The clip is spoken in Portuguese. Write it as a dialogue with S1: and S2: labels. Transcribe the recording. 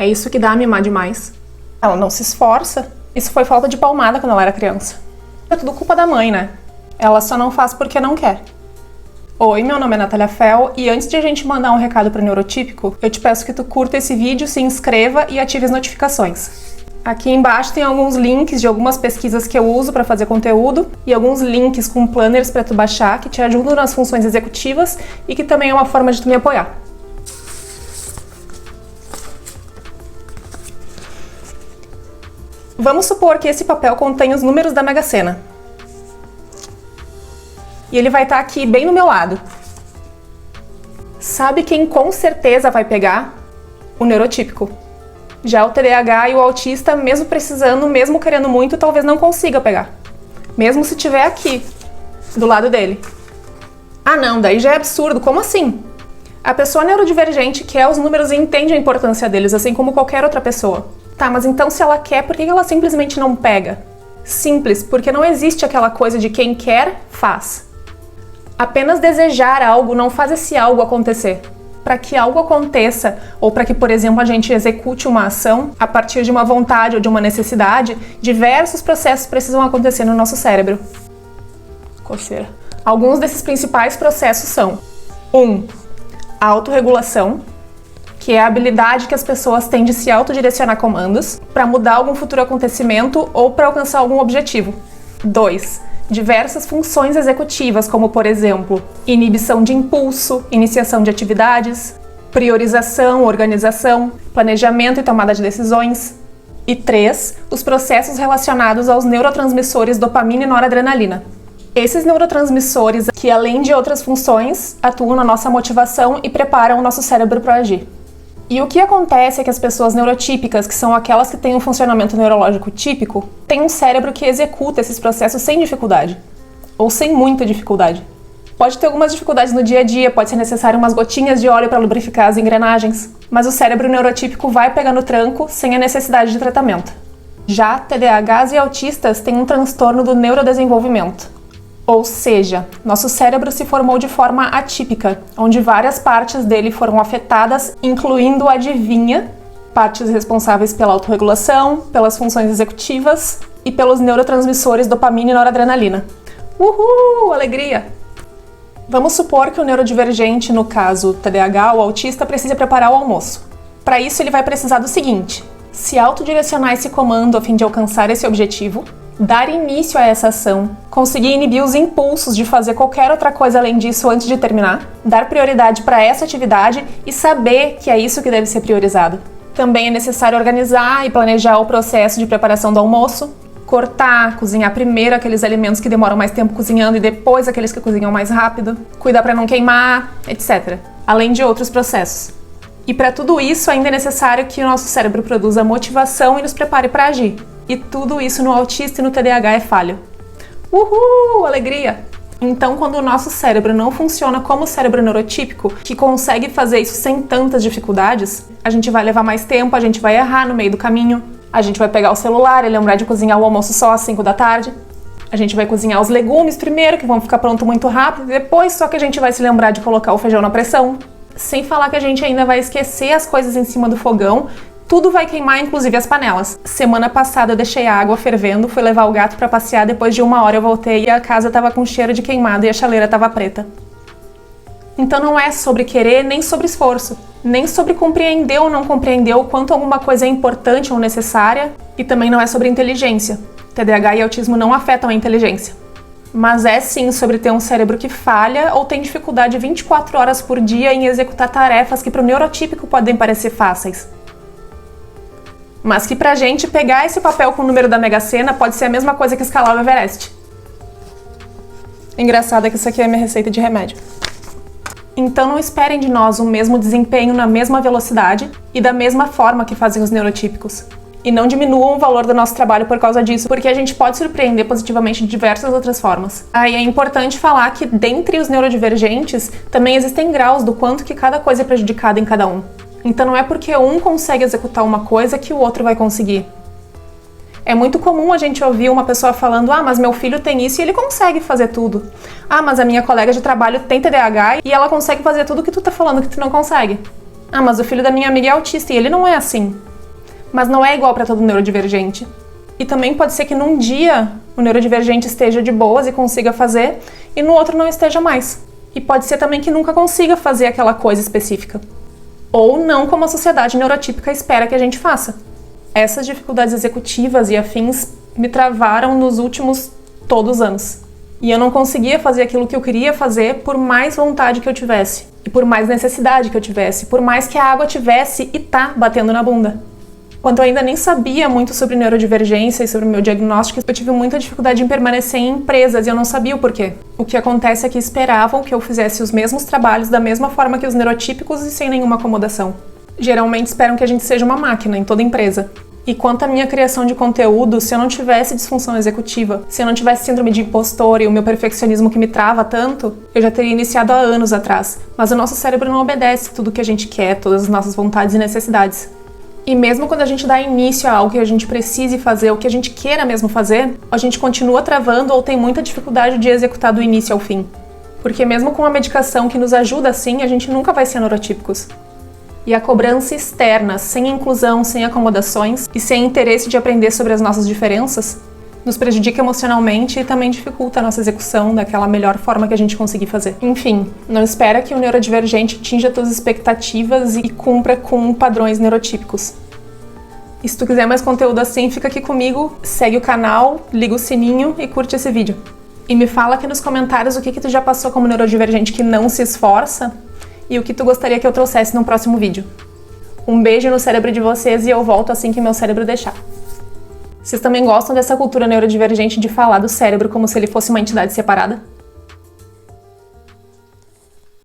S1: É isso que dá a mimar demais. Ela não se esforça. Isso foi falta de palmada quando ela era criança. É tudo culpa da mãe, né? Ela só não faz porque não quer. Oi, meu nome é Natália Fel e antes de a gente mandar um recado pro neurotípico, eu te peço que tu curta esse vídeo, se inscreva e ative as notificações. Aqui embaixo tem alguns links de algumas pesquisas que eu uso para fazer conteúdo e alguns links com planners para tu baixar que te ajudam nas funções executivas e que também é uma forma de tu me apoiar. Vamos supor que esse papel contém os números da Mega Sena. E ele vai estar aqui bem no meu lado. Sabe quem com certeza vai pegar? O neurotípico. Já o TDAH e o autista, mesmo precisando, mesmo querendo muito, talvez não consiga pegar. Mesmo se estiver aqui, do lado dele. Ah não, daí já é absurdo, como assim? A pessoa neurodivergente quer os números e entende a importância deles, assim como qualquer outra pessoa. Tá, mas então se ela quer, por que ela simplesmente não pega? Simples, porque não existe aquela coisa de quem quer, faz. Apenas desejar algo não faz esse algo acontecer. Para que algo aconteça, ou para que, por exemplo, a gente execute uma ação a partir de uma vontade ou de uma necessidade, diversos processos precisam acontecer no nosso cérebro. Coceira. Alguns desses principais processos são: 1. A autorregulação, que é a habilidade que as pessoas têm de se autodirecionar comandos para mudar algum futuro acontecimento ou para alcançar algum objetivo. 2. Diversas funções executivas, como, por exemplo, inibição de impulso, iniciação de atividades, priorização, organização, planejamento e tomada de decisões. E 3. Os processos relacionados aos neurotransmissores dopamina e noradrenalina. Esses neurotransmissores, que além de outras funções, atuam na nossa motivação e preparam o nosso cérebro para agir. E o que acontece é que as pessoas neurotípicas, que são aquelas que têm um funcionamento neurológico típico, têm um cérebro que executa esses processos sem dificuldade, ou sem muita dificuldade. Pode ter algumas dificuldades no dia a dia, pode ser necessário umas gotinhas de óleo para lubrificar as engrenagens, mas o cérebro neurotípico vai pegar no tranco sem a necessidade de tratamento. Já TDAHs e autistas têm um transtorno do neurodesenvolvimento. Ou seja, nosso cérebro se formou de forma atípica, onde várias partes dele foram afetadas, incluindo, adivinha, partes responsáveis pela autorregulação, pelas funções executivas e pelos neurotransmissores dopamina e noradrenalina. Uhul! Alegria! Vamos supor que o neurodivergente, no caso TDAH ou autista, precisa preparar o almoço. Para isso, ele vai precisar do seguinte: se autodirecionar esse comando a fim de alcançar esse objetivo, dar início a essa ação, conseguir inibir os impulsos de fazer qualquer outra coisa além disso antes de terminar, dar prioridade para essa atividade e saber que é isso que deve ser priorizado. Também é necessário organizar e planejar o processo de preparação do almoço, cortar, cozinhar primeiro aqueles alimentos que demoram mais tempo cozinhando e depois aqueles que cozinham mais rápido, cuidar para não queimar, etc. Além de outros processos. E para tudo isso ainda é necessário que o nosso cérebro produza motivação e nos prepare para agir. E tudo isso no autista e no TDAH é falho. Uhul! Alegria! Então, quando o nosso cérebro não funciona como o cérebro neurotípico, que consegue fazer isso sem tantas dificuldades, a gente vai levar mais tempo, a gente vai errar no meio do caminho, a gente vai pegar o celular e lembrar de cozinhar o almoço só às 5 da tarde, a gente vai cozinhar os legumes primeiro, que vão ficar pronto muito rápido, e depois só que a gente vai se lembrar de colocar o feijão na pressão. Sem falar que a gente ainda vai esquecer as coisas em cima do fogão. Tudo vai queimar, inclusive as panelas. Semana passada eu deixei a água fervendo, fui levar o gato pra passear, depois de 1 hora eu voltei e a casa tava com cheiro de queimado e a chaleira tava preta. Então não é sobre querer, nem sobre esforço, nem sobre compreender ou não compreender o quanto alguma coisa é importante ou necessária, e também não é sobre inteligência. TDAH e autismo não afetam a inteligência. Mas é sim sobre ter um cérebro que falha ou tem dificuldade 24 horas por dia em executar tarefas que pro neurotípico podem parecer fáceis. Mas que pra gente pegar esse papel com o número da Mega Sena pode ser a mesma coisa que escalar o Everest. Engraçado é que isso aqui é minha receita de remédio. Então não esperem de nós o mesmo desempenho na mesma velocidade e da mesma forma que fazem os neurotípicos. E não diminuam o valor do nosso trabalho por causa disso, porque a gente pode surpreender positivamente de diversas outras formas. E é importante falar que dentre os neurodivergentes também existem graus do quanto que cada coisa é prejudicada em cada um. Então não é porque um consegue executar uma coisa que o outro vai conseguir. É muito comum a gente ouvir uma pessoa falando: ah, mas meu filho tem isso e ele consegue fazer tudo. Ah, mas a minha colega de trabalho tem TDAH e ela consegue fazer tudo que tu tá falando que tu não consegue. Ah, mas o filho da minha amiga é autista e ele não é assim. Mas não é igual para todo neurodivergente. E também pode ser que num dia o neurodivergente esteja de boas e consiga fazer, e no outro não esteja mais. E pode ser também que nunca consiga fazer aquela coisa específica. Ou não como a sociedade neurotípica espera que a gente faça. Essas dificuldades executivas e afins me travaram nos últimos todos os anos. E eu não conseguia fazer aquilo que eu queria fazer por mais vontade que eu tivesse. E por mais necessidade que eu tivesse. Por mais que a água tivesse e tá batendo na bunda. Quando eu ainda nem sabia muito sobre neurodivergência e sobre o meu diagnóstico, eu tive muita dificuldade em permanecer em empresas e eu não sabia o porquê. O que acontece é que esperavam que eu fizesse os mesmos trabalhos da mesma forma que os neurotípicos e sem nenhuma acomodação. Geralmente esperam que a gente seja uma máquina em toda empresa. E quanto à minha criação de conteúdo, se eu não tivesse disfunção executiva, se eu não tivesse síndrome de impostor e o meu perfeccionismo que me trava tanto, eu já teria iniciado há anos atrás. Mas o nosso cérebro não obedece tudo que a gente quer, todas as nossas vontades e necessidades. E mesmo quando a gente dá início a algo que a gente precise fazer, o que a gente queira mesmo fazer, a gente continua travando ou tem muita dificuldade de executar do início ao fim. Porque mesmo com a medicação que nos ajuda assim, a gente nunca vai ser neurotípicos. E a cobrança externa, sem inclusão, sem acomodações e sem interesse de aprender sobre as nossas diferenças, nos prejudica emocionalmente e também dificulta a nossa execução daquela melhor forma que a gente conseguir fazer. Enfim, não espera que o neurodivergente atinja todas as expectativas e cumpra com padrões neurotípicos. E se tu quiser mais conteúdo assim, fica aqui comigo, segue o canal, liga o sininho e curte esse vídeo. E me fala aqui nos comentários o que tu já passou como neurodivergente que não se esforça e o que tu gostaria que eu trouxesse no próximo vídeo. Um beijo no cérebro de vocês e eu volto assim que meu cérebro deixar. Vocês também gostam dessa cultura neurodivergente de falar do cérebro como se ele fosse uma entidade separada?